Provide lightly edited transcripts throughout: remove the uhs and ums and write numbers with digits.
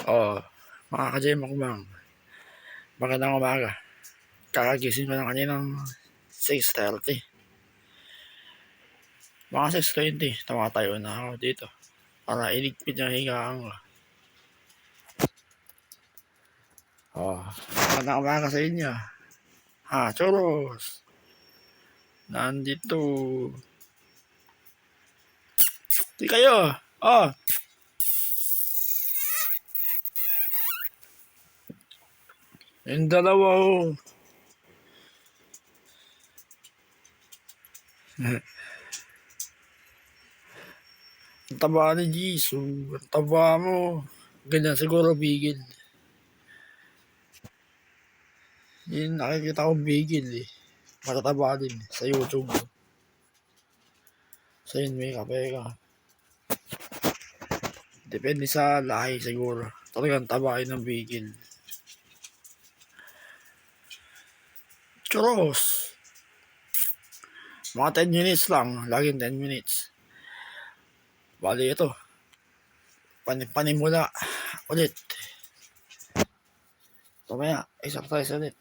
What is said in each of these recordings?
Oo, mga ka-J-Mukbang, magandang umaga. Kakagising ko ng kaninang 6:30. Mga 6:20, tumatayo na ako dito para iligpit yung higaan ko. Magandang umaga sa inyo. Choros! Nandito. Di kayo! Yung dalawa Ang taba ni Jisoo. Ang taba mo. Ganyan siguro bigil. Yun nakikita ko bigil eh. Matataba din sa YouTube. So yun, may kape ka. Depende sa lahi siguro. Talagang tabain ng bigil. Choros! Mga 10 minutes lang. Laging 10 minutes. Bali ito. Panimula. Ulit. Tumaya. Exercise ulit.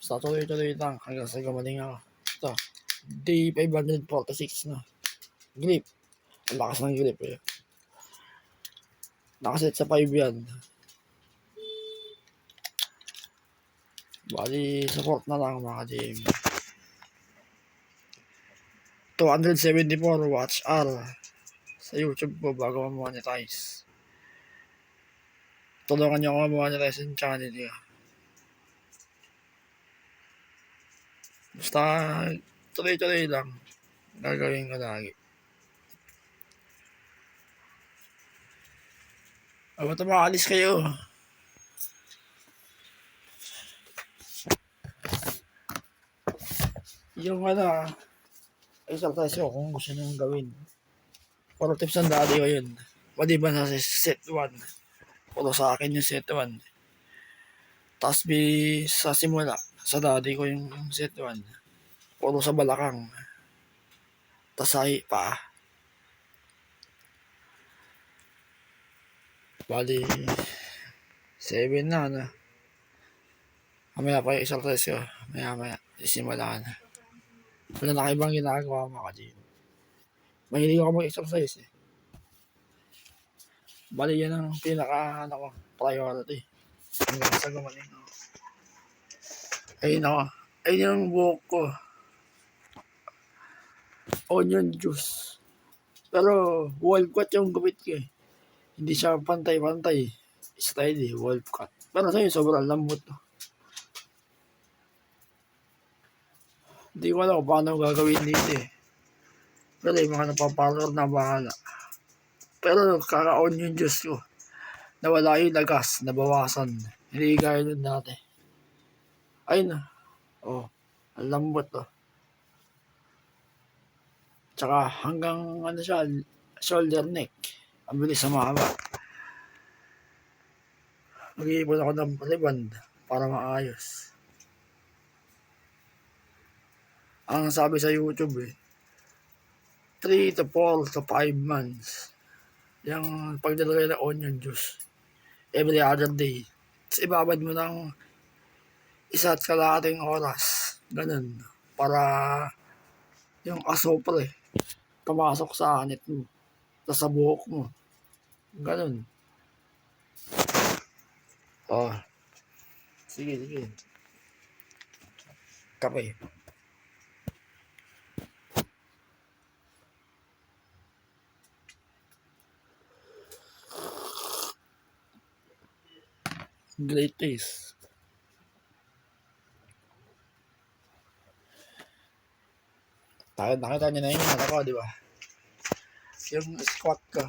Basta tuloy-tuloy lang. Hanggang sa gumaling ako. Ito. Day 546 na. Grip. Ang lakas ng grip eh. Nakaset sa 5 yan. Bali, support na lang mga ka-JM. 274 watch hour sa YouTube ko bago ma-monetize. Tulungan niyo ako ma-monetize yung channel niya. Basta tuloy-tuloy lang. Gagawin ko lagi. Ba't makaalis kayo? Yung exercise ko kung gusto nyo gawin. Puro tips ng daddy ko yun. Maliban sa set 1. Puro sa akin yung set 1. Tapos sa simula, sa daddy ko yung set 1. Puro sa balakang. Tapos sa pa. Bali, 7 na. Mamaya pa yung exercise ko. Maya, isimula na. Wala na ibang ginagawa mga ka-gym. Mahilig ako mag-exercise eh. Bali yan ang priority. Hanggang sa gumaling ako. Ayun ako. Ayun yung buhok ko. Onion juice. Pero wolf cut yung gupit ko eh. Hindi siya pantay-pantay. Style eh, wolf cut. Pero sa'yo sobrang lambot to. Hindi ko alam kung paano gagawin dito eh. Pero yung mga napaparlor na bahala. Pero kaka-onion juice ko. Nawala yung lagas, nabawasan. Hindi gaya nun dati. Ayun na. Ang lambot to. Tsaka hanggang siya, shoulder neck. Ang bilis sa mahaba. Mag-iipon ako ng riband para maayos. Ang sabi sa YouTube eh, 3 to 4 to 5 months. Yung pagdalagay ng onion juice. Every other day. Tapos ibabad mo ng 1.5 oras. Ganun. Para yung asopre pumasok sa anit mo. Tapos sa buhok mo. Ganun. Sige. Kape. Great taste. Nakita niyo na yun ako, di ba? Yung squat ko.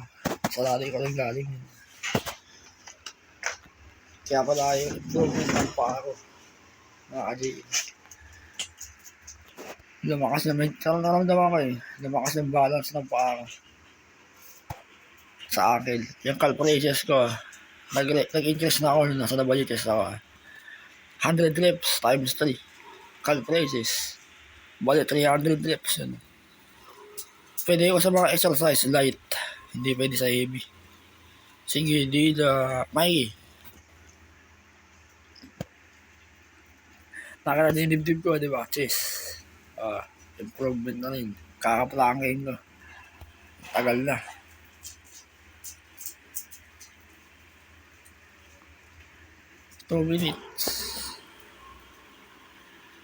Sa lali ko rin galing yun. Kaya pala yung improvement ng paa ko. Mga ka-JM. Lumakas naman. Naramdaman ko eh. Lumakas yung balance ng paa ko. Sa akin. Yung calf raises ko. Nag-increase na ako. Nasa WTS ako. 100 reps times 3. Calf raises. Bali 300 reps yun. Pwede ko sa mga exercise light. Hindi pwede sa heavy. Sige, Mikey. Nakala din dibdib ko, di ba? Chess. Improvement na rin. Kakaplanking ko. Tagal na. Two minutes.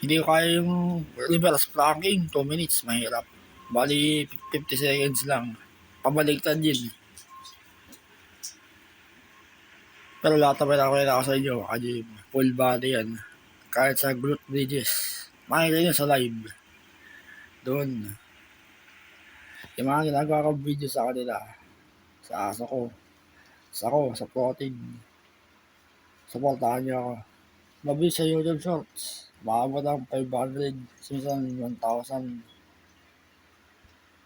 Hindi ko kaya yung reverse planking. 2 minutes. Mahirap. Bali, 50 seconds lang. Pabaliktad yun. Pero lahat naman ako sa inyo. Kasi full body yan. Kahit sa glute bridges. Makikita nyo sa live. Doon. Yung mga ginagawa kong video sa kanila. Sa aso ko. Sa protein. Supportahan nyo ako. Mabilis sa YouTube Shorts. Maabot ng 500. Minsan 1,000.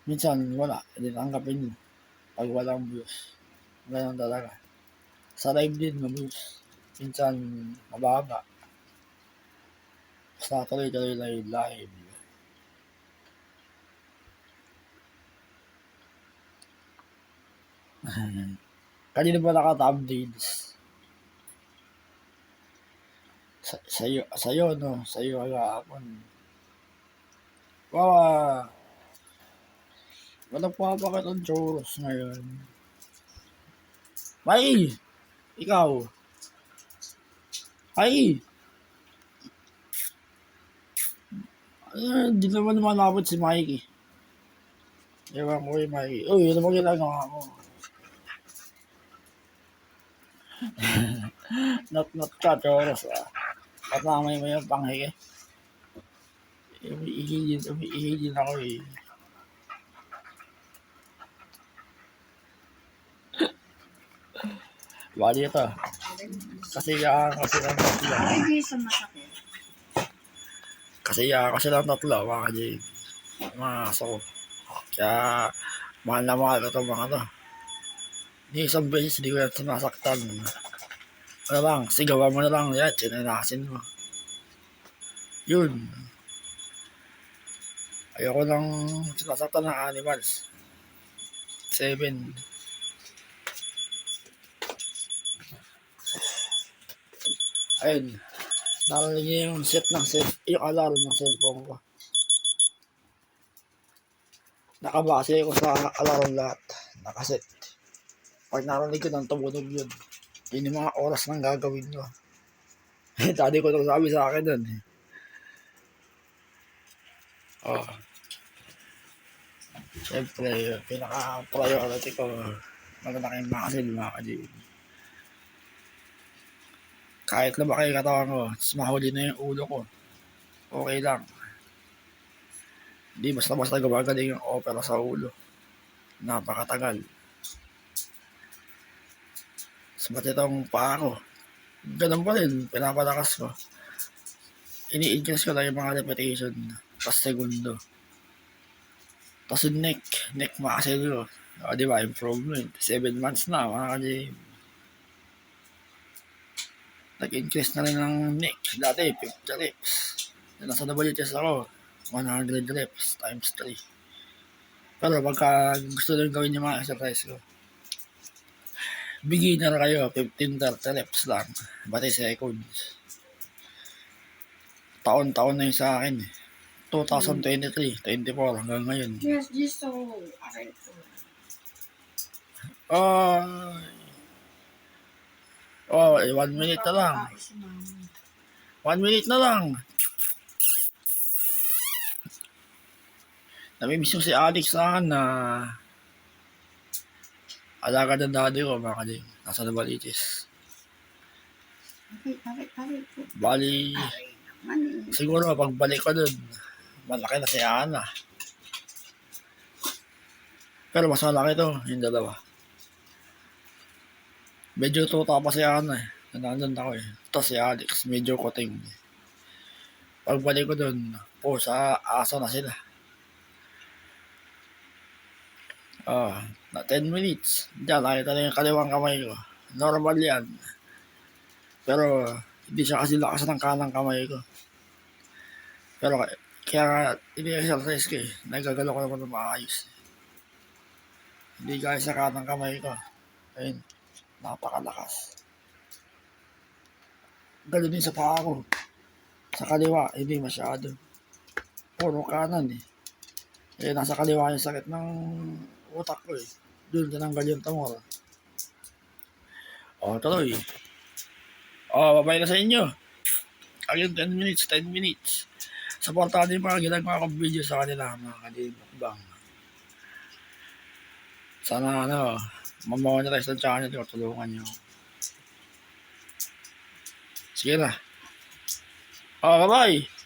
Minsan wala. Hindi tanggapin nyo. Pag walang views. Ganun talaga. Sa live din mabilis. Minsan mababa. Basta tuloy-tuloy live. Kanina ba naka-thumbnails? Sa'yo, no? Sa'yo agapon. Wow! Walang papakit ang churros ngayon. May! Ikaw! Ay! Hindi naman malapit si Mikey. Ewan ko yung Mikey. Uy, ano ba ginagawa ko? Not ka, churros Patamay mo yung panghige. Umiihi din ako eh. Bali ito. Kasiyahan kasi lang tatlo. Kasiyahan kasi lang tatlo, mga kajig. Mga aso ko. Kaya, mahal na mahal ko itong mga to. Hindi isang beses, hindi ko yan sinasaktan. Ano lang, sigawan mo na lang yan, sinanasin mo. Yun. Ayoko lang sinasaktan ng animals. 7. Ayun. Narinig niyo yung yung alarm ng cellphone ko. Nakabase ko sa alarm lahat. Nakaset. Pag narinig ko ng tumunog yun. Yun yung mga oras nang gagawin ko. Tadi ko sabi sa akin dun. Siyempre, pinaka-priority ko. Magandang muscle, mga kajib. Kahit lumaki yung katawan ko, mahuli na yung ulo ko. Okay lang. Hindi basta-basta gumagaling yung opera sa ulo. Napakatagal. Sabat itong paa ko. Ganun pa rin, pinapalakas ko. Ini-increase ko lang yung mga repetition pas segundo. Tapos yung neck muscle ko. Diba, improvement. 7 months na, mga kajib. Nag-increase na rin ng neck. Dati, 50 reps. Nasa WTS ako, 100 reps times 3. Pero pagka gusto nyo gawin yung mga exercise ko, beginner kayo, 15-30 reps lang. Bati seconds. Taon-taon na yun sa akin. 2023, 24 hanggang ngayon. Yes, so okay. 1 minute na lang. 1 minute na lang. Namimiss yung si Alex sa akin na alaga ng daddy ko, mga kajing. Nasa Nabaliches. Bali, siguro pagbalik ko dun, malaki na si Ana. Pero mas malaki to, yung dalawa. Medyo tuta pa si Ana eh. Nandun ako eh. Ito si Alex, medyo kuting. Pagbalik ko dun, sa aso na sila. Na 10 minutes. Diyan, nakita na yung kaliwang kamay ko. Normal yan. Pero, hindi siya kasi lakas ng kanang kamay ko. Pero, kaya nga, ini-exercise ko eh. Nagagalaw ko naman na maayos. Hindi guys sa kanang kamay ko. Ayun. Napakalakas. Gano'n din sa paa ko. Sa kaliwa, hindi masyado. Puro kanan eh. Eh, nasa kaliwa yung sakit ng utak ko eh. Doon tinanggal yung tumor. O, tuloy. O, babay na sa inyo. Ayun, 10 minutes, 10 minutes. Supportahan din pa ginagawa kong video sa kanila, mga kanibang. Sana mamonetize ng channel ko, tulungan nyo. Sige na. O, bye-bye.